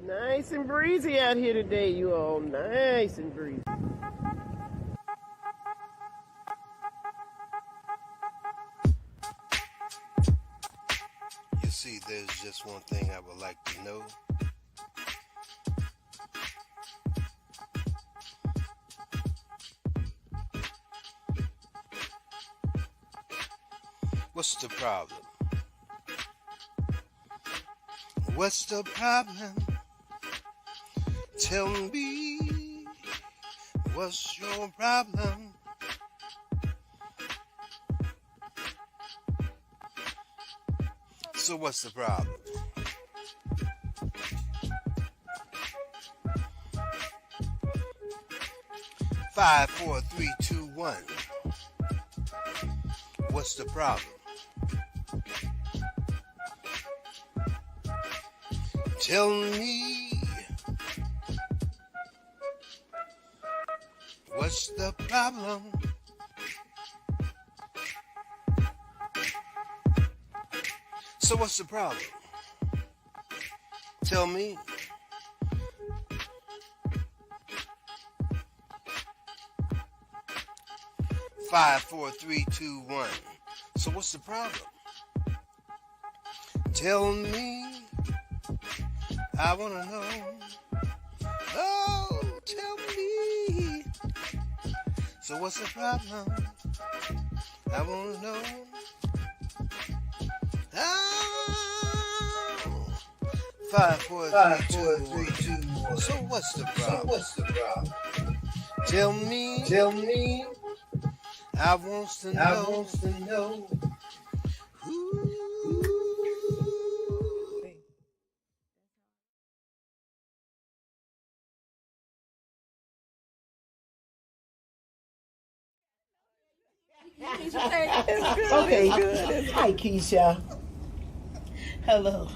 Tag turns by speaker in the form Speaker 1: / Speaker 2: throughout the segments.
Speaker 1: Nice and breezy out here today, you all. Nice and breezy.
Speaker 2: You see, there's just one thing I would like to know. What's the problem? What's the problem? Tell me, what's your problem? So what's the problem? Five, four, three, two, one. What's the problem? Tell me, what's the problem? So what's the problem? Tell me. Five, four, three, two, one. So what's the problem? Tell me. I wanna know. Oh, tell me. So what's the problem? I wanna know. Oh. Five, four, three, two, one. So what's the problem? Tell me. I wants to know. Ooh.
Speaker 1: Okay. Hi, Keisha.
Speaker 3: Hello.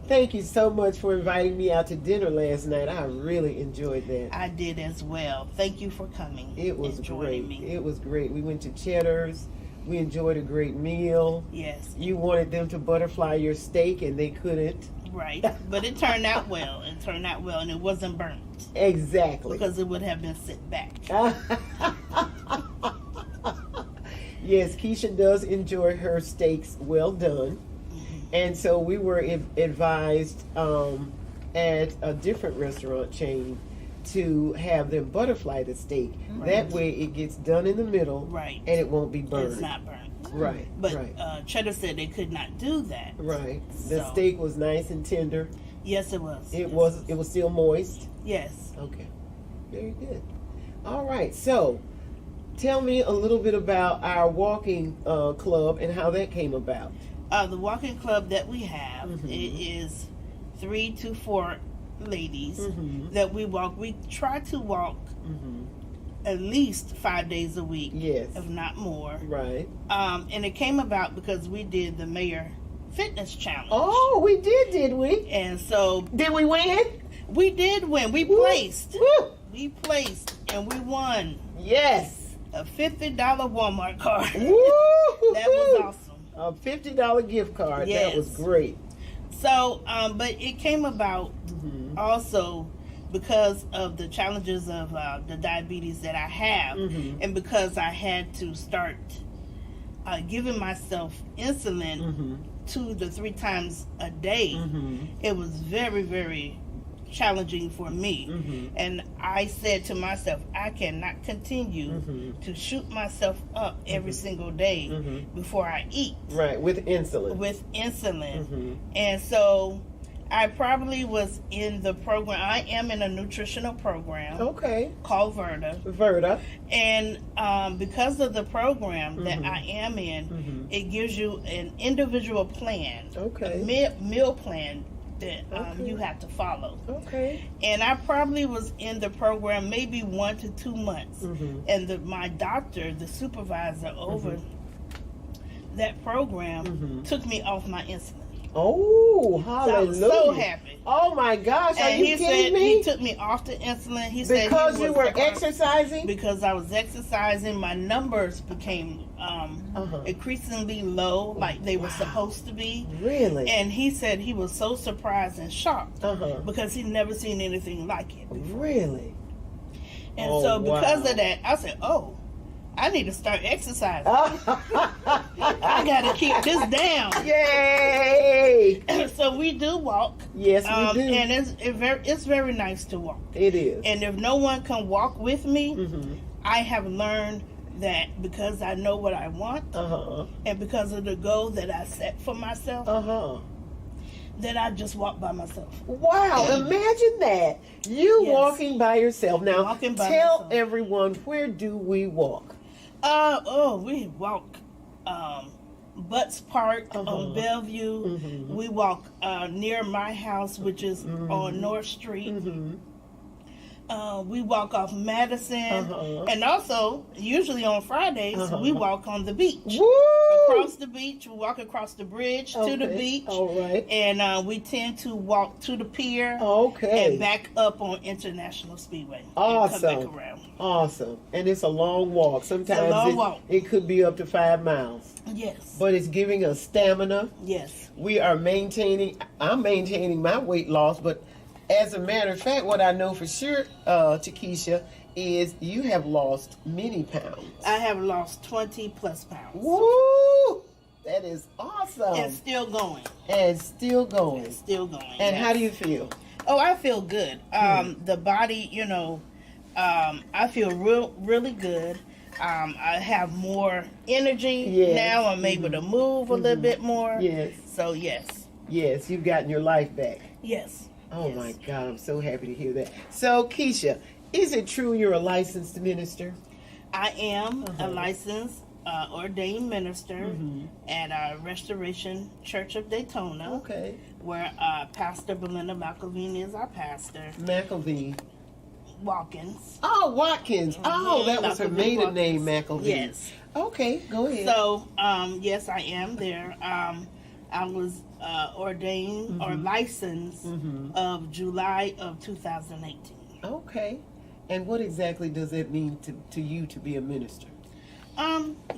Speaker 1: Thank you so much for inviting me out to dinner last night. I really enjoyed that.
Speaker 3: I did as well. Thank you for coming.
Speaker 1: It was
Speaker 3: and
Speaker 1: great.
Speaker 3: joining me.
Speaker 1: It was great. We went to Cheddar's. We enjoyed a great meal.
Speaker 3: Yes.
Speaker 1: You wanted them to butterfly your steak, and they couldn't.
Speaker 3: Right. But it turned out well. And it wasn't burnt.
Speaker 1: Exactly.
Speaker 3: Because it would have been sit back.
Speaker 1: Yes, Keisha does enjoy her steaks well done. And so we were advised at a different restaurant chain to have them butterfly the steak.
Speaker 3: Right.
Speaker 1: That way it gets done in the middle,
Speaker 3: Right.
Speaker 1: and it won't be burned.
Speaker 3: It's not burnt.
Speaker 1: Right.
Speaker 3: But
Speaker 1: right.
Speaker 3: Cheddar said they could not do that.
Speaker 1: Right. The
Speaker 3: So-
Speaker 1: steak was nice and tender.
Speaker 3: Yes, it was.
Speaker 1: It was still moist.
Speaker 3: Yes.
Speaker 1: Okay. Very good. All right. So tell me a little bit about our walking club and how that came about.
Speaker 3: The walking club that we have,
Speaker 1: Mhm.
Speaker 3: it is 3 to 4 ladies
Speaker 1: Mhm.
Speaker 3: that we walk. We try to walk at least 5 days a week,
Speaker 1: Yes.
Speaker 3: if not more.
Speaker 1: Right.
Speaker 3: And it came about because we did the Mayor Fitness Challenge.
Speaker 1: Oh, we did we?
Speaker 3: And so
Speaker 1: Did we win?
Speaker 3: we did win. We
Speaker 1: Woo!
Speaker 3: placed.
Speaker 1: Woo!
Speaker 3: We placed and we won
Speaker 1: Yes.
Speaker 3: a $50 Walmart card.
Speaker 1: Woo!
Speaker 3: That was awesome.
Speaker 1: A $50 gift card.
Speaker 3: Yes.
Speaker 1: That was great.
Speaker 3: So, but it came about
Speaker 1: Mhm.
Speaker 3: also because of the challenges of the diabetes that I have,
Speaker 1: Mhm.
Speaker 3: and because I had to start giving myself insulin
Speaker 1: Mhm.
Speaker 3: 2 to 3 times a day.
Speaker 1: Mhm.
Speaker 3: It was very, very challenging for me.
Speaker 1: Mhm.
Speaker 3: And I said to myself, I cannot continue
Speaker 1: Mhm.
Speaker 3: to shoot myself up every single day
Speaker 1: Mhm.
Speaker 3: before I eat
Speaker 1: Right, with insulin.
Speaker 3: with insulin.
Speaker 1: Mhm.
Speaker 3: And so I probably was in the program. I am in a nutritional program
Speaker 1: Okay.
Speaker 3: called Verta.
Speaker 1: Verta.
Speaker 3: And because of the program that
Speaker 1: Mhm.
Speaker 3: I am in,
Speaker 1: Mhm.
Speaker 3: it gives you an individual plan,
Speaker 1: Okay.
Speaker 3: a meal plan that
Speaker 1: Okay.
Speaker 3: you have to follow.
Speaker 1: Okay.
Speaker 3: And I probably was in the program maybe 1 to 2 months.
Speaker 1: Mhm.
Speaker 3: And my doctor, the supervisor over that program,
Speaker 1: Mhm.
Speaker 3: took me off my insulin.
Speaker 1: Oh,
Speaker 3: So I was
Speaker 1: hallelujah.
Speaker 3: so happy.
Speaker 1: Oh my gosh, are
Speaker 3: And
Speaker 1: you
Speaker 3: he
Speaker 1: kidding
Speaker 3: said
Speaker 1: me?
Speaker 3: he took me off the insulin. He said
Speaker 1: Because
Speaker 3: he
Speaker 1: you
Speaker 3: was
Speaker 1: were
Speaker 3: surprised.
Speaker 1: exercising?
Speaker 3: Because I was exercising, my numbers became increasingly low, like they were supposed to be.
Speaker 1: Really?
Speaker 3: And he said he was so surprised and shocked
Speaker 1: Uh-huh.
Speaker 3: because he'd never seen anything like it before.
Speaker 1: Really?
Speaker 3: And
Speaker 1: Oh,
Speaker 3: so because
Speaker 1: wow.
Speaker 3: of that, I said, "Oh, I need to start exercising. I got to keep this down."
Speaker 1: Yay!
Speaker 3: So we do walk.
Speaker 1: Yes, we do.
Speaker 3: And it's very nice to walk.
Speaker 1: It is.
Speaker 3: And if no one can walk with me,
Speaker 1: Mm-hmm.
Speaker 3: I have learned that because I know what I want
Speaker 1: Uh-huh.
Speaker 3: and because of the goal that I set for myself,
Speaker 1: Uh-huh.
Speaker 3: that I just walk by myself.
Speaker 1: Wow, imagine that. You
Speaker 3: Yes.
Speaker 1: walking by yourself. Now,
Speaker 3: Walking by
Speaker 1: tell
Speaker 3: myself.
Speaker 1: everyone, where do we walk?
Speaker 3: We walk Butts Park on Bellevue.
Speaker 1: Mhm.
Speaker 3: We walk near my house, which is on North Street.
Speaker 1: Mm-hmm.
Speaker 3: We walk off Madison,
Speaker 1: Uh-huh.
Speaker 3: and also usually on Fridays we walk on the beach.
Speaker 1: Woo!
Speaker 3: Across the beach, we walk across the bridge to the
Speaker 1: Okay.
Speaker 3: beach,
Speaker 1: All right.
Speaker 3: and we tend to walk to the pier
Speaker 1: Okay.
Speaker 3: and back up on International Speedway.
Speaker 1: Awesome.
Speaker 3: And come back around.
Speaker 1: Awesome. And it's a long walk. Sometimes
Speaker 3: long walk.
Speaker 1: it could be up to 5 miles.
Speaker 3: Yes.
Speaker 1: But it's giving us stamina.
Speaker 3: Yes.
Speaker 1: I'm maintaining my weight loss, but as a matter of fact, what I know for sure, Tekesha, is you have lost many pounds.
Speaker 3: I have lost 20 plus pounds.
Speaker 1: Woo! That is awesome.
Speaker 3: And still going.
Speaker 1: And still going.
Speaker 3: And still going.
Speaker 1: And
Speaker 3: yes.
Speaker 1: how do you feel?
Speaker 3: Oh, I feel good. The body, I feel really good. I have more energy
Speaker 1: Yes.
Speaker 3: now. I'm able to move a little bit more.
Speaker 1: Yes.
Speaker 3: So yes.
Speaker 1: Yes, you've gotten your life back.
Speaker 3: Yes.
Speaker 1: Oh
Speaker 3: Yes.
Speaker 1: my God, I'm so happy to hear that. So, Keisha, is it true you're a licensed minister?
Speaker 3: I am a licensed ordained minister at Restoration Church of Daytona,
Speaker 1: Okay.
Speaker 3: where Pastor Belinda McElveen is our pastor.
Speaker 1: McElveen.
Speaker 3: Watkins.
Speaker 1: Oh, Watkins. Oh, that was her
Speaker 3: McElveen
Speaker 1: maiden name,
Speaker 3: Watkins.
Speaker 1: McElveen.
Speaker 3: Yes.
Speaker 1: Okay, go ahead.
Speaker 3: So, yes, I am there. I was ordained or licensed of July of 2018.
Speaker 1: Okay. And what exactly does that mean to you to be a minister?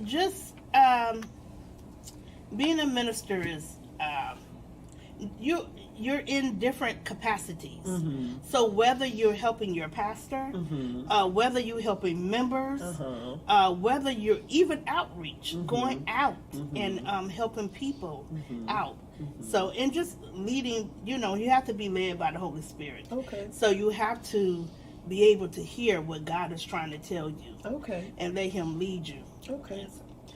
Speaker 3: Just being a minister is you're in different capacities. So whether you're helping your pastor, whether you're helping members, whether you're even outreach, going out and helping people out. So, and just leading, you have to be led by the Holy Spirit.
Speaker 1: Okay.
Speaker 3: So you have to be able to hear what God is trying to tell you.
Speaker 1: Okay.
Speaker 3: And let Him lead you.
Speaker 1: Okay.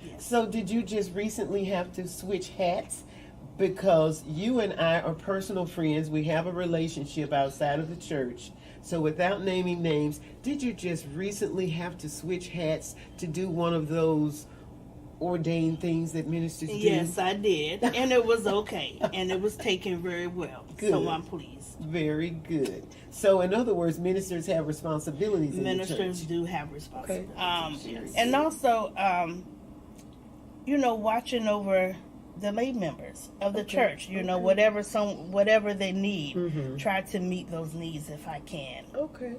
Speaker 3: Yes.
Speaker 1: So did you just recently have to switch hats? Because you and I are personal friends. We have a relationship outside of the church. So without naming names, did you just recently have to switch hats to do one of those ordained things that ministers do?
Speaker 3: Yes, I did. And it was okay. And it was taken very well.
Speaker 1: Good.
Speaker 3: So I'm pleased.
Speaker 1: Very good. So in other words, ministers have responsibilities in the
Speaker 3: Ministers
Speaker 1: church.
Speaker 3: do have responsibility.
Speaker 1: Okay.
Speaker 3: And also, watching over the lay members of the church, whatever they need, try to meet those needs if I can.
Speaker 1: Okay.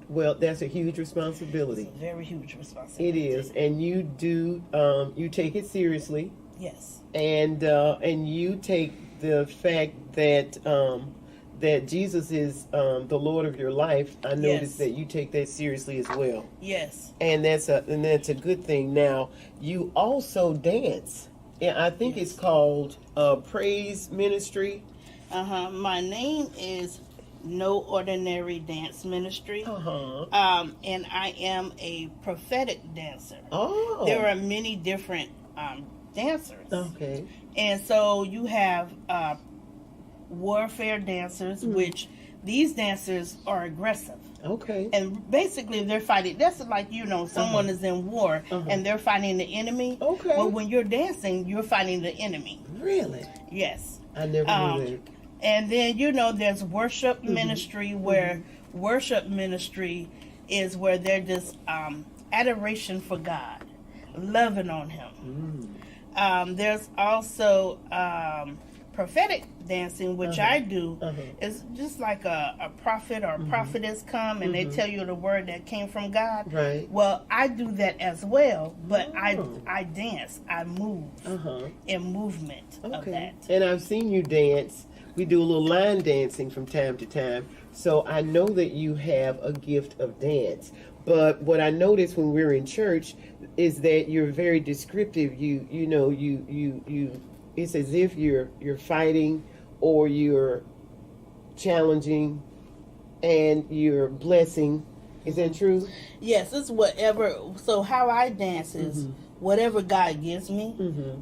Speaker 1: Well, that's a huge responsibility.
Speaker 3: It's a very huge responsibility.
Speaker 1: It is, and you do. You take it seriously,
Speaker 3: Yes.
Speaker 1: and you take the fact that that Jesus is the Lord of your life. I notice
Speaker 3: Yes.
Speaker 1: that you take that seriously as well,
Speaker 3: Yes.
Speaker 1: and that's a good thing. Now, you also dance. Yeah, I think it's called praise ministry.
Speaker 3: My name is No Ordinary Dance Ministry. And I am a prophetic dancer.
Speaker 1: Oh.
Speaker 3: There are many different dancers.
Speaker 1: Okay.
Speaker 3: And so you have warfare dancers, which these dancers are aggressive.
Speaker 1: Okay.
Speaker 3: And basically they're fighting. That's like, someone is in war and they're fighting the enemy.
Speaker 1: Okay.
Speaker 3: Well, when you're dancing, you're fighting the enemy.
Speaker 1: Really?
Speaker 3: Yes.
Speaker 1: I never knew that.
Speaker 3: And then, there's worship ministry where worship ministry is where they're just adoration for God, loving on Him. There's also prophetic dancing, which I do, is just like a prophet or a prophetess come and they tell you the word that came from God.
Speaker 1: Right.
Speaker 3: Well, I do that as well, but I dance, I move in movement of that.
Speaker 1: And I've seen you dance. We do a little line dancing from time to time. So I know that you have a gift of dance. But what I noticed when we were in church is that you're very descriptive. You it's as if you're fighting or you're challenging and you're blessing. Is that true?
Speaker 3: Yes, it's whatever. So how I dance is whatever God gives me,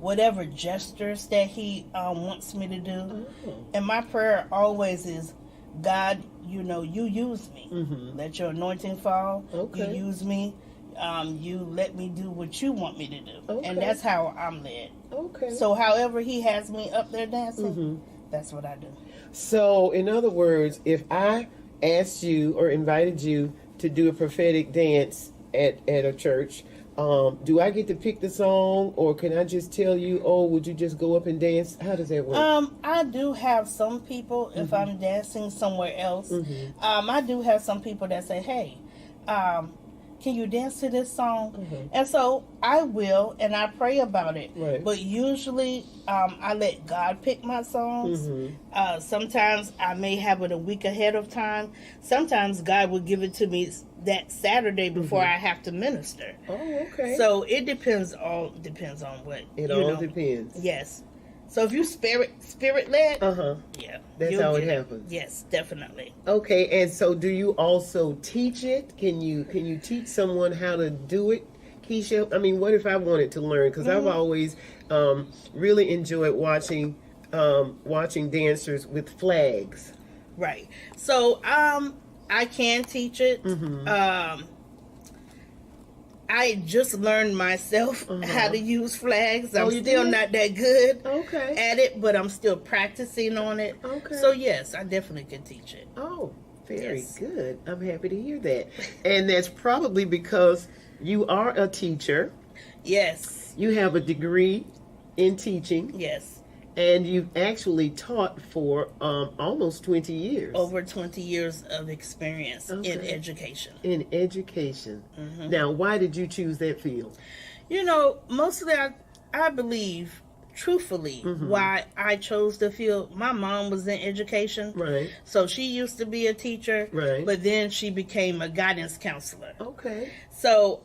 Speaker 3: whatever gestures that He wants me to do. And my prayer always is, God, you use me. Let your anointing fall. You use me. You let me do what you want me to do. And that's how I'm led. So however He has me up there dancing, that's what I do.
Speaker 1: So in other words, if I asked you or invited you to do a prophetic dance at a church, do I get to pick the song, or can I just tell you, oh, would you just go up and dance? How does that work?
Speaker 3: I do have some people, if I'm dancing somewhere else, I do have some people that say, hey, can you dance to this song? And so I will, and I pray about it.
Speaker 1: Right.
Speaker 3: But usually I let God pick my songs. Sometimes I may have it a week ahead of time. Sometimes God will give it to me that Saturday before I have to minister.
Speaker 1: Oh, okay.
Speaker 3: So it depends on what.
Speaker 1: It all depends.
Speaker 3: Yes. So if you spirit led, yeah,
Speaker 1: that's how it happens.
Speaker 3: Yes, definitely.
Speaker 1: Okay, and so do you also teach it? Can you teach someone how to do it, Keisha? I mean, what if I wanted to learn? Because I've always really enjoyed watching dancers with flags.
Speaker 3: Right. So I can teach it. I just learned myself how to use flags. I'm still not that good at it, but I'm still practicing on it. So yes, I definitely can teach it.
Speaker 1: Oh, very good. I'm happy to hear that. And that's probably because you are a teacher.
Speaker 3: Yes.
Speaker 1: You have a degree in teaching.
Speaker 3: Yes.
Speaker 1: And you've actually taught for almost 20 years.
Speaker 3: Over 20 years of experience in education.
Speaker 1: In education. Now, why did you choose that field?
Speaker 3: Mostly I believe, truthfully, why I chose the field. My mom was in education. Right. So she used to be a teacher. Right. But then she became a guidance counselor. Okay. So,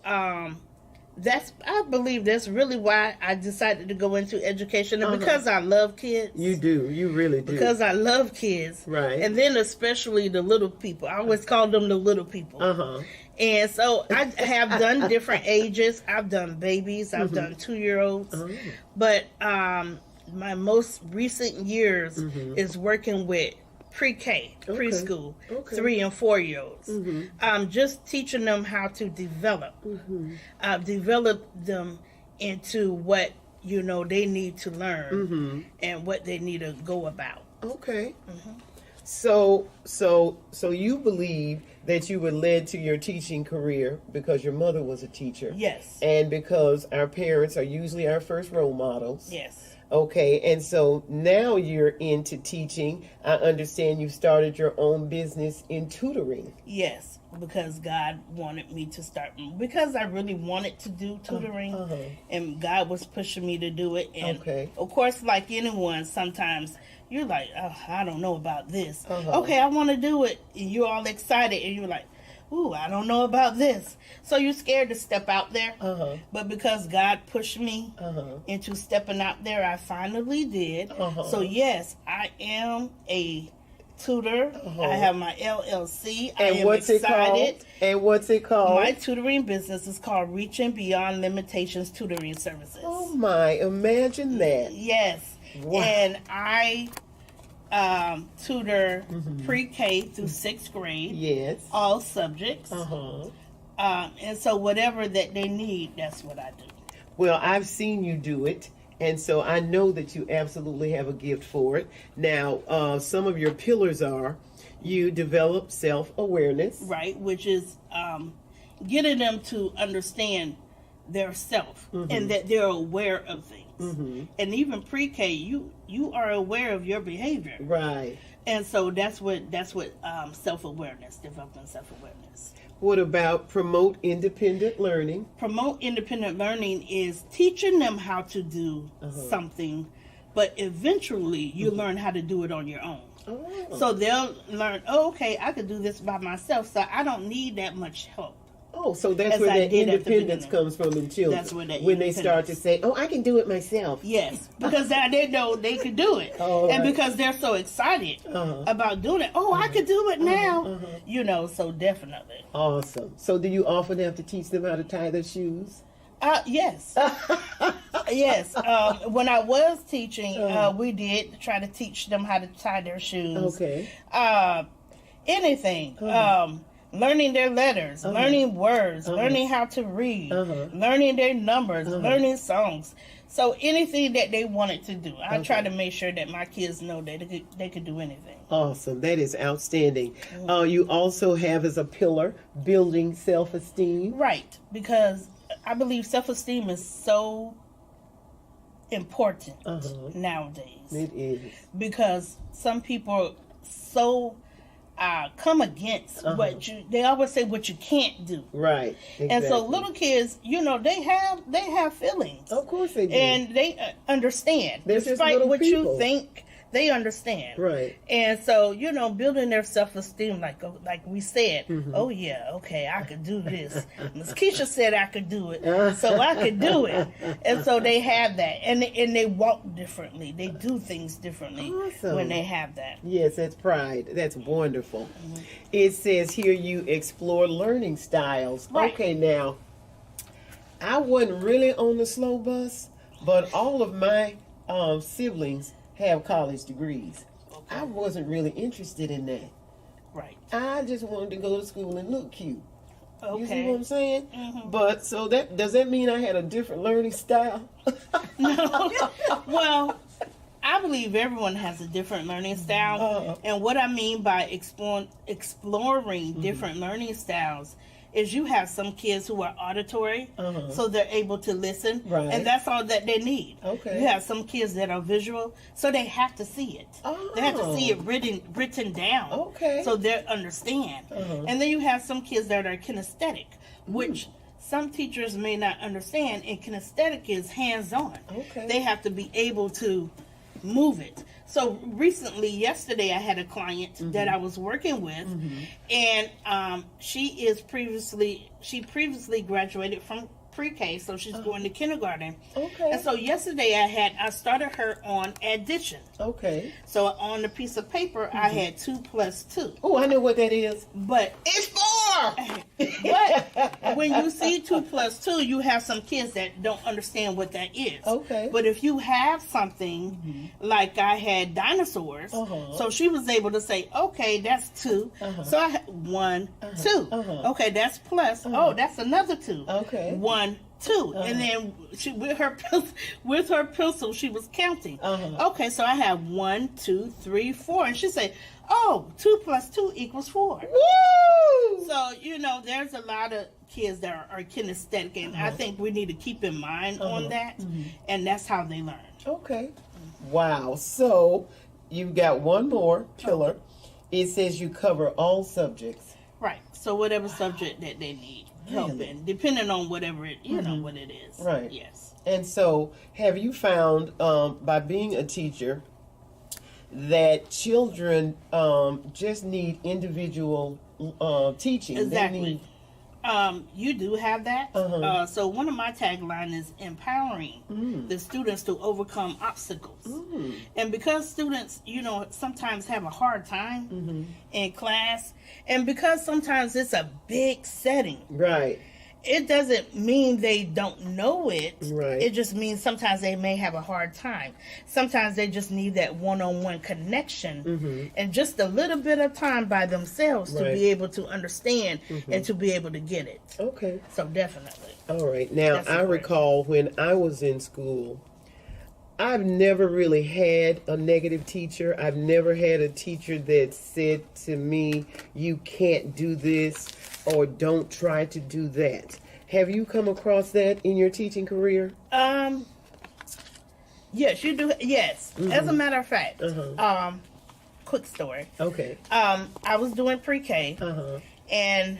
Speaker 3: I believe that's really why I decided to go into education, and because I love kids. You do, you really do. Because I love kids, right? And then especially the little people. I always call them the little people. And so I have done different ages. I've done babies. I've done 2-year-olds. But my most recent years is working with pre-K, preschool, 3 and 4-year-olds. Just teaching them how to develop them into what they need to learn and what they need to go about. Okay. So you believe that you were led to your teaching career because your mother was a teacher. Yes. And because our parents are usually our first role models. Yes. Okay, and so now you're into teaching. I understand you started your own business in tutoring. Yes, because God wanted me to start, because I really wanted to do tutoring, and God was pushing me to do it. And of course, like anyone, sometimes you're like, oh, I don't know about this. Okay, I want to do it. And you're all excited, and you're like, ooh, I don't know about this. So you're scared to step out there. But because God pushed me into stepping out there, I finally did. So yes, I am a tutor. I have my LLC. I am excited. And what's it called? My tutoring business is called Reaching Beyond Limitations Tutoring Services. Oh my, imagine that. Yes. Wow. And I tutor pre-K through 6th grade. Yes. All subjects. And so whatever that they need, that's what I do. Well, I've seen you do it. And so I know that you absolutely have a gift for it. Now, some of your pillars are you develop self-awareness. Right, which is getting them to understand their self and that they're aware of things. And even pre-K, you are aware of your behavior.
Speaker 1: Right.
Speaker 3: And so that's what self-awareness, developing self-awareness.
Speaker 1: What about promote independent learning?
Speaker 3: Promote independent learning is teaching them how to do something, but eventually you learn how to do it on your own.
Speaker 1: Oh.
Speaker 3: So they'll learn, okay, I could do this by myself, so I don't need that much help.
Speaker 1: Oh, so that's where that independence comes from in children.
Speaker 3: That's where that
Speaker 1: when they start to say, "Oh, I can do it myself."
Speaker 3: Yes, because they know they could do it, and because they're so excited about doing it. Oh, I could do it now, So definitely.
Speaker 1: Awesome. So, do you often have to teach them how to tie their shoes?
Speaker 3: Yes. Yes. When I was teaching, we did try to teach them how to tie their shoes.
Speaker 1: Okay.
Speaker 3: Anything. Learning their letters, learning words, learning how to read, learning their numbers, learning songs. So anything that they wanted to do, I try to make sure that my kids know that they could do anything.
Speaker 1: Awesome. That is outstanding. You also have as a pillar building self-esteem.
Speaker 3: Right. Because I believe self-esteem is so important nowadays.
Speaker 1: It is.
Speaker 3: Because some people so come against they always say what you can't do.
Speaker 1: Right. Exactly.
Speaker 3: And so little kids, they have feelings.
Speaker 1: Of course they do.
Speaker 3: And they understand.
Speaker 1: They're
Speaker 3: Despite what
Speaker 1: people.
Speaker 3: you think, they understand.
Speaker 1: Right.
Speaker 3: And so, building their self-esteem, like we said, oh yeah, okay, I could do this. Miss Keisha said I could do it, so I could do it. And so they have that. And they walk differently. They do things differently when they have that.
Speaker 1: Yes, that's pride. That's wonderful. It says here you explore learning styles.
Speaker 3: Right.
Speaker 1: Okay, now, I wasn't really on the slow bus, but all of my siblings have college degrees.
Speaker 3: Okay.
Speaker 1: I wasn't really interested in that.
Speaker 3: Right.
Speaker 1: I just wanted to go to school and look cute.
Speaker 3: Okay.
Speaker 1: You see what I'm saying? But so does that mean I had a different learning style?
Speaker 3: No. Well, I believe everyone has a different learning style. And what I mean by exploring different learning styles is you have some kids who are auditory, so they're able to listen, and that's all that they need.
Speaker 1: Okay.
Speaker 3: You have some kids that are visual, so they have to see it. They have to see it written down,
Speaker 1: Okay.
Speaker 3: so they understand. And then you have some kids that are kinesthetic, which some teachers may not understand, and kinesthetic is hands-on.
Speaker 1: Okay.
Speaker 3: They have to be able to move it. So yesterday I had a client that I was working with, and she previously graduated from pre-K, so she's going to kindergarten.
Speaker 1: Okay.
Speaker 3: And so yesterday I started her on addition.
Speaker 1: Okay.
Speaker 3: So on the piece of paper I had 2 plus 2.
Speaker 1: Oh, I know what that is.
Speaker 3: But
Speaker 1: It's 4!
Speaker 3: but when you see 2 plus 2, you have some kids that don't understand what that is.
Speaker 1: Okay.
Speaker 3: But if you have something like I had dinosaurs, so she was able to say, okay, that's 2. So I had 1, 2. Okay, that's plus. Oh, that's another 2.
Speaker 1: Okay.
Speaker 3: 1, 2. And then she with her pencil she was counting. Okay, so I have 1, 2, 3, 4, and she said, oh, 2 plus 2 equals 4.
Speaker 1: Woo!
Speaker 3: So, there's a lot of kids that are kinesthetic, and I think we need to keep in mind on that, and that's how they learn.
Speaker 1: Okay. Wow. So, you've got one more pillar. It says you cover all subjects.
Speaker 3: Right. So, whatever subject that they need help
Speaker 1: Really?
Speaker 3: in, depending on whatever it, what it is.
Speaker 1: Right.
Speaker 3: Yes.
Speaker 1: And so, have you found, by being a teacher, that children just need individual teaching?
Speaker 3: Exactly. You do have that. So one of my tagline is empowering the students to overcome obstacles. And because students, sometimes have a hard time in class, and because sometimes it's a big setting,
Speaker 1: Right.
Speaker 3: it doesn't mean they don't know it.
Speaker 1: Right.
Speaker 3: It just means sometimes they may have a hard time. Sometimes they just need that one-on-one connection and just a little bit of time by themselves to
Speaker 1: Right.
Speaker 3: be able to understand and to be able to get it.
Speaker 1: Okay.
Speaker 3: So definitely.
Speaker 1: All right. Now,
Speaker 3: That's
Speaker 1: I
Speaker 3: important.
Speaker 1: recall when I was in school, I've never really had a negative teacher. I've never had a teacher that said to me, you can't do this or don't try to do that. Have you come across that in your teaching career?
Speaker 3: Yes, you do. Yes. As a matter of fact, quick story.
Speaker 1: Okay.
Speaker 3: I was doing pre-K, and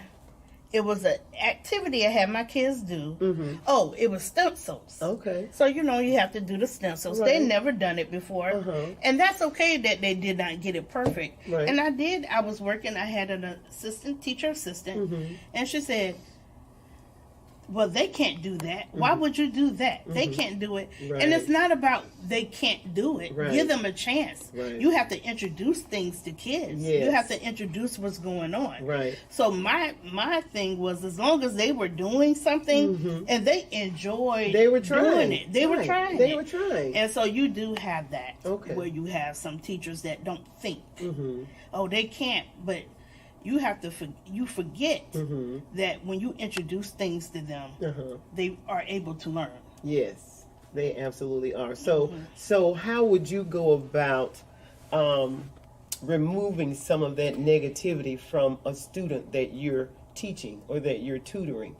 Speaker 3: it was an activity I had my kids do. Oh, it was stencils.
Speaker 1: Okay.
Speaker 3: So, you have to do the stencils.
Speaker 1: Right.
Speaker 3: They never done it before. And that's okay that they did not get it perfect.
Speaker 1: Right.
Speaker 3: And I was working, I had an teacher assistant, and she said, well, they can't do that. Why would you do that? They can't do it.
Speaker 1: Right.
Speaker 3: And it's not about they can't do it.
Speaker 1: Right.
Speaker 3: Give them a chance.
Speaker 1: Right.
Speaker 3: You have to introduce things to kids.
Speaker 1: Yes.
Speaker 3: You have to introduce what's going on.
Speaker 1: Right.
Speaker 3: So my thing was, as long as they were doing something and they enjoyed doing it. They were trying
Speaker 1: They
Speaker 3: it.
Speaker 1: were trying.
Speaker 3: And so you do have that.
Speaker 1: Okay.
Speaker 3: Where you have some teachers that don't think. Oh, they can't, but you have to forget that when you introduce things to them, they are able to learn.
Speaker 1: Yes, they absolutely are. So how would you go about removing some of that negativity from a student that you're teaching or that you're tutoring?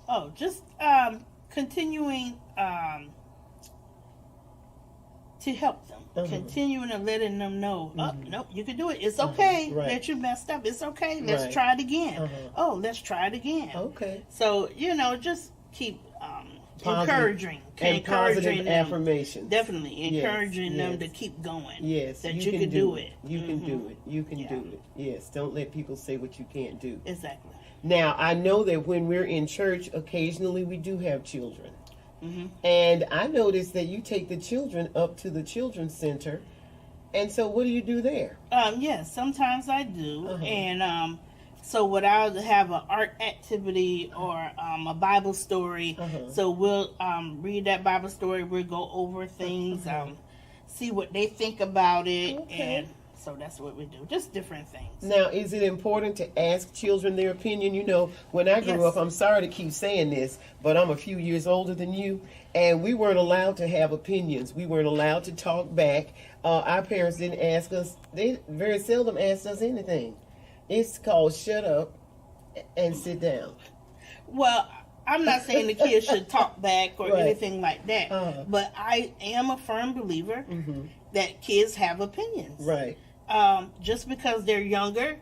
Speaker 3: Oh, just continuing to help them. Continuing and letting them know, nope, you can do it. It's okay that you messed up. It's okay. Let's try it again. Oh, let's try it again.
Speaker 1: Okay.
Speaker 3: So, just keep
Speaker 1: Positive
Speaker 3: encouraging them.
Speaker 1: affirmation.
Speaker 3: Definitely encouraging them to keep going.
Speaker 1: Yes.
Speaker 3: That you can do it.
Speaker 1: You can do it. You can do it. Yes. Don't let people say what you can't do.
Speaker 3: Exactly.
Speaker 1: Now, I know that when we're in church, occasionally we do have children. And I noticed that you take the children up to the children's center. And so what do you do there?
Speaker 3: Yes, sometimes I do. And so what I'll have an art activity or a Bible story. So we'll read that Bible story. We'll go over things, see what they think about it. And so that's what we do. Just different things.
Speaker 1: Now, is it important to ask children their opinion? When I grew up, I'm sorry to keep saying this, but I'm a few years older than you, and we weren't allowed to have opinions. We weren't allowed to talk back. Our parents didn't ask us. They very seldom asked us anything. It's called shut up and sit down.
Speaker 3: Well, I'm not saying the kids should talk back or anything like that, but I am a firm believer that kids have opinions.
Speaker 1: Right.
Speaker 3: Just because they're younger,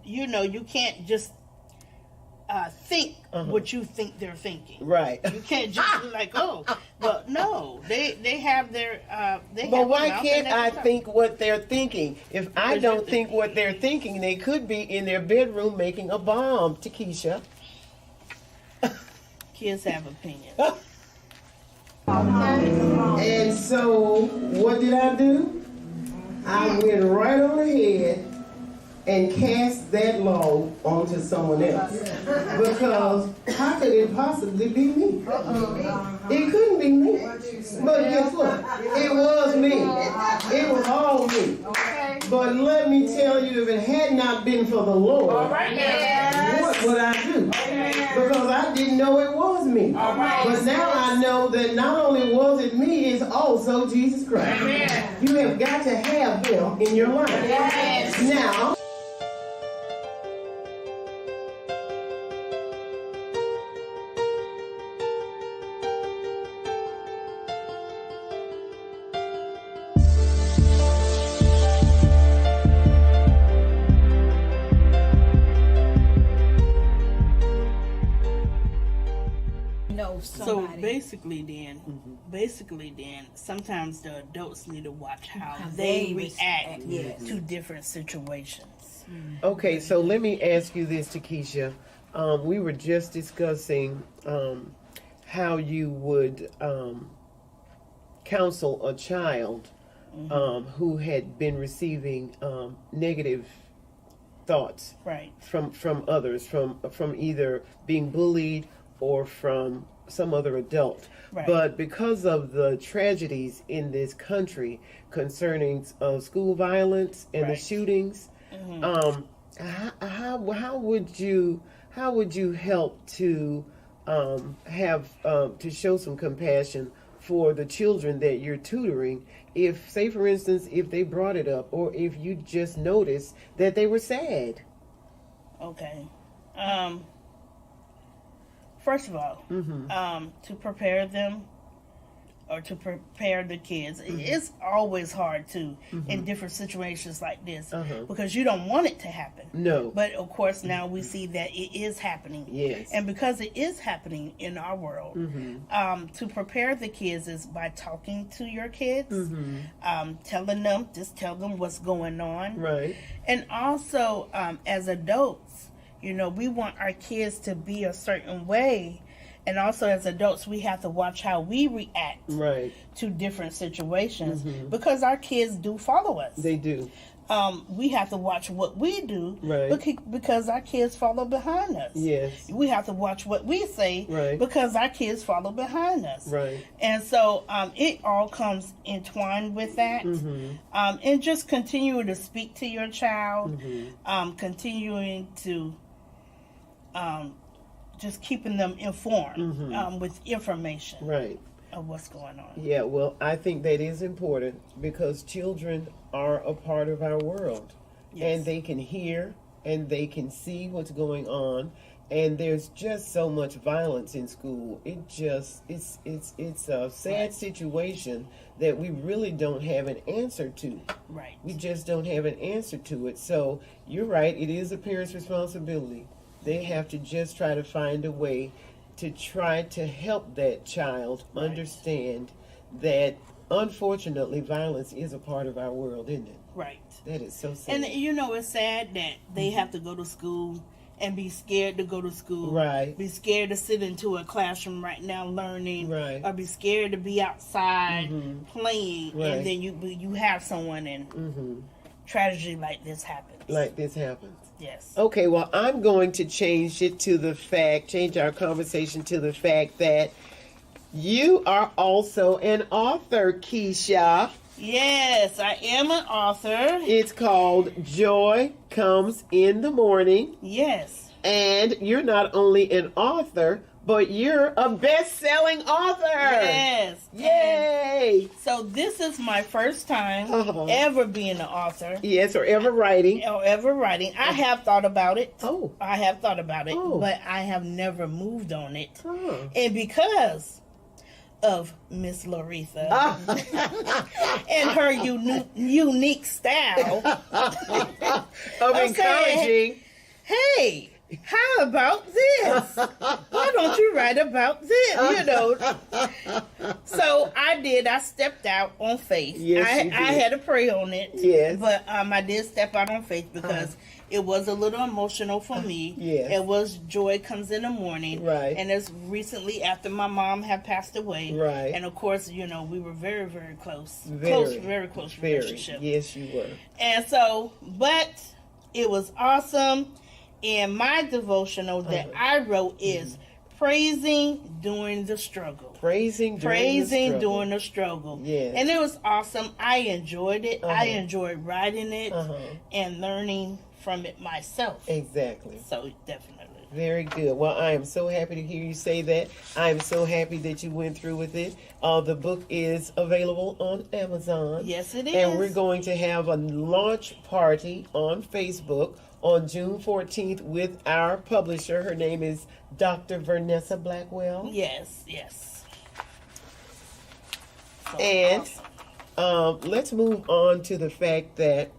Speaker 3: you can't just think what you think they're thinking.
Speaker 1: Right.
Speaker 3: You can't just be like, oh, but no, they have their
Speaker 1: But why can't I think what they're thinking? If I don't think what they're thinking, they could be in their bedroom making a bomb, Tekesha.
Speaker 3: Kids have opinions.
Speaker 1: And so, what did I do? I went right on ahead and cast that law onto someone else. Because how could it possibly be me? It couldn't be me. But guess what? It was me. It was all me. But let me tell you, if it had not been for the Lord, what would I do? Because I didn't know it was me. But now I know that not only was it me, it's also Jesus Christ. You have got to have him in your life. Now,
Speaker 3: So basically then, sometimes the adults need to watch how they react to different situations.
Speaker 1: okay, so let me ask you this, Tekesha. We were just discussing how you would counsel a child who had been receiving negative thoughts from others, from either being bullied or from some other adult. But because of the tragedies in this country concerning school violence and the shootings, how would you help to have to show some compassion for the children that you're tutoring, if, say for instance, if they brought it up or if you just noticed that they were sad?
Speaker 3: Okay. first of all, to prepare them or to prepare the kids, it's always hard to in different situations like this because you don't want it to happen.
Speaker 1: No.
Speaker 3: But of course now we see that it is happening.
Speaker 1: Yes.
Speaker 3: And because it is happening in our world, to prepare the kids is by talking to your kids, telling them, just tell them what's going on.
Speaker 1: Right.
Speaker 3: And also, as adults, you know, we want our kids to be a certain way. And also as adults, we have to watch how we react to different situations because our kids do follow us.
Speaker 1: They do.
Speaker 3: We have to watch what we do because our kids follow behind us.
Speaker 1: Yes.
Speaker 3: We have to watch what we say because our kids follow behind us.
Speaker 1: Right.
Speaker 3: And so it all comes entwined with that. And just continue to speak to your child, continuing to just keeping them informed with information of what's going on.
Speaker 1: Yeah, well, I think that is important because children are a part of our world. And they can hear and they can see what's going on. And there's just so much violence in school. It's a sad situation that we really don't have an answer to.
Speaker 3: Right.
Speaker 1: We just don't have an answer to it. So you're right, it is a parent's responsibility. They have to just try to find a way to try to help that child understand that, unfortunately, violence is a part of our world, isn't it?
Speaker 3: Right.
Speaker 1: That is so sad.
Speaker 3: And, you know, it's sad that they have to go to school and be scared to go to school.
Speaker 1: Right.
Speaker 3: Be scared to sit into a classroom right now learning.
Speaker 1: Right.
Speaker 3: Or be scared to be outside playing.
Speaker 1: Right.
Speaker 3: And then you have someone and tragedy like this happens.
Speaker 1: Like this happens.
Speaker 3: Yes.
Speaker 1: Okay, well, I'm going to change our conversation to the fact that you are also an author, Tekesha.
Speaker 3: Yes, I am an author.
Speaker 1: It's called Joy Comes in the Morning.
Speaker 3: Yes.
Speaker 1: And you're not only an author, but you're a best-selling author.
Speaker 3: Yes.
Speaker 1: Yay!
Speaker 3: And so this is my first time ever being an author.
Speaker 1: Yes, or ever writing.
Speaker 3: I have thought about it.
Speaker 1: Oh.
Speaker 3: I have thought about it, but I have never moved on it. And because of Miss Loretha and her unique style
Speaker 1: of encouraging.
Speaker 3: Hey, how about this? Why don't you write about this? You know. So I did. I stepped out on faith.
Speaker 1: Yes, you did.
Speaker 3: I had to pray on it.
Speaker 1: Yes.
Speaker 3: But I did step out on faith because it was a little emotional for me.
Speaker 1: Yes.
Speaker 3: It was Joy Comes in the Morning.
Speaker 1: Right.
Speaker 3: And it's recently after my mom had passed away.
Speaker 1: Right.
Speaker 3: And of course, you know, we were very, very close. Very close relationship.
Speaker 1: Yes, you were.
Speaker 3: And so, but it was awesome. And my devotional that I wrote is praising during the struggle.
Speaker 1: Praising
Speaker 3: during the struggle.
Speaker 1: Yes.
Speaker 3: And it was awesome. I enjoyed it. I enjoyed writing it and learning from it myself.
Speaker 1: Exactly.
Speaker 3: So definitely.
Speaker 1: Very good. Well, I am so happy to hear you say that. I am so happy that you went through with it. The book is available on Amazon.
Speaker 3: Yes, it is.
Speaker 1: And we're going to have a launch party on Facebook on June 14th with our publisher. Her name is Dr. Vanessa Blackwell.
Speaker 3: Yes. So
Speaker 1: and
Speaker 3: awesome.
Speaker 1: Let's move on to the fact that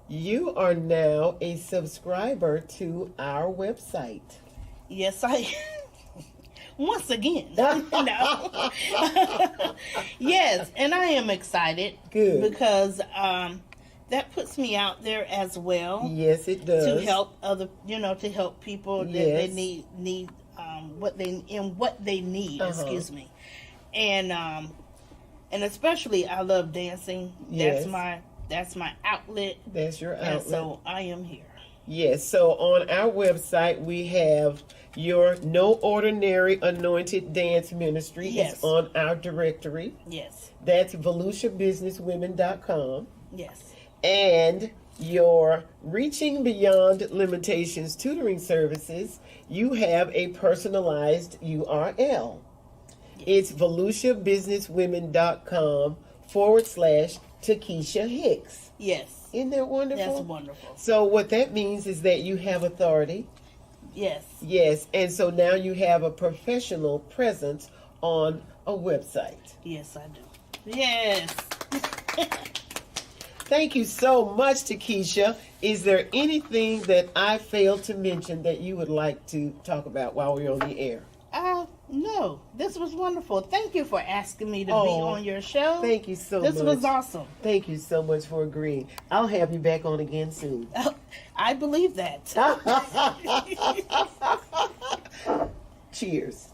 Speaker 1: you are now a subscriber to our website.
Speaker 3: Yes, I once again. No. Yes, and I am excited.
Speaker 1: Good.
Speaker 3: Because that puts me out there as well.
Speaker 1: Yes, it does.
Speaker 3: To help other, to help people that they need what they need. Excuse me, and especially I love dancing.
Speaker 1: Yes.
Speaker 3: That's my outlet.
Speaker 1: That's your outlet.
Speaker 3: And so I am here.
Speaker 1: Yes. So on our website we have your No Ordinary Anointed Dance Ministry.
Speaker 3: Yes.
Speaker 1: It's on our directory.
Speaker 3: Yes.
Speaker 1: That's VeluciaBusinessWomen.com.
Speaker 3: Yes.
Speaker 1: And your Reaching Beyond Limitations tutoring services, you have a personalized URL.
Speaker 3: Yes.
Speaker 1: It's VeluciaBusinessWomen.com/Tekesha Hicks.
Speaker 3: Yes.
Speaker 1: Isn't that wonderful?
Speaker 3: That's wonderful.
Speaker 1: So what that means is that you have authority
Speaker 3: Yes.
Speaker 1: Yes, and so now you have a professional presence on a website.
Speaker 3: Yes, I do. Yes.
Speaker 1: Thank you so much, Tekesha. Is there anything that I failed to mention that you would like to talk about while we're on the air?
Speaker 3: No. This was wonderful. Thank you for asking me to be on your show.
Speaker 1: Thank you so much.
Speaker 3: This was awesome.
Speaker 1: Thank you so much for agreeing. I'll have you back on again soon.
Speaker 3: I believe that.
Speaker 1: Cheers.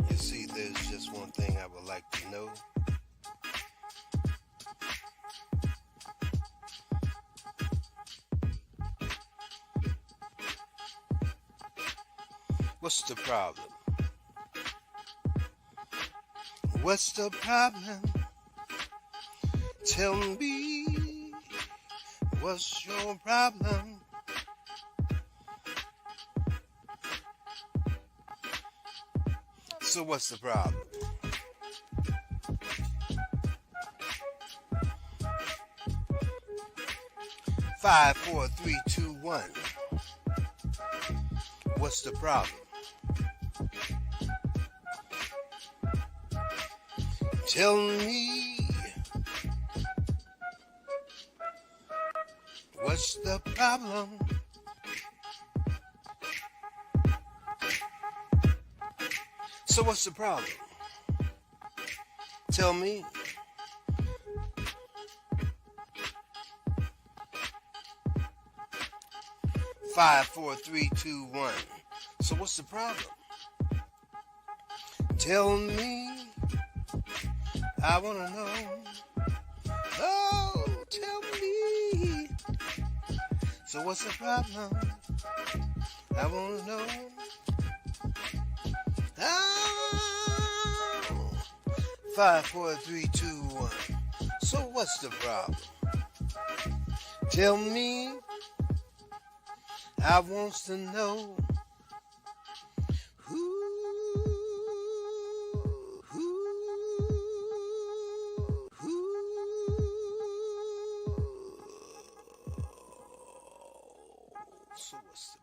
Speaker 2: You see, there's just one thing I would like to know. What's the problem? What's the problem? Tell me, what's your problem? So what's the problem? Five, four, three, two, one. What's the problem? Tell me, what's the problem? So what's the problem? Tell me. Five, four, three, two, one. So what's the problem? Tell me. I wanna know. Oh, tell me. So what's the problem? I wanna know. Oh, 5, 4, 3, 2, 1. So what's the problem? Tell me. I wants to know. So what's the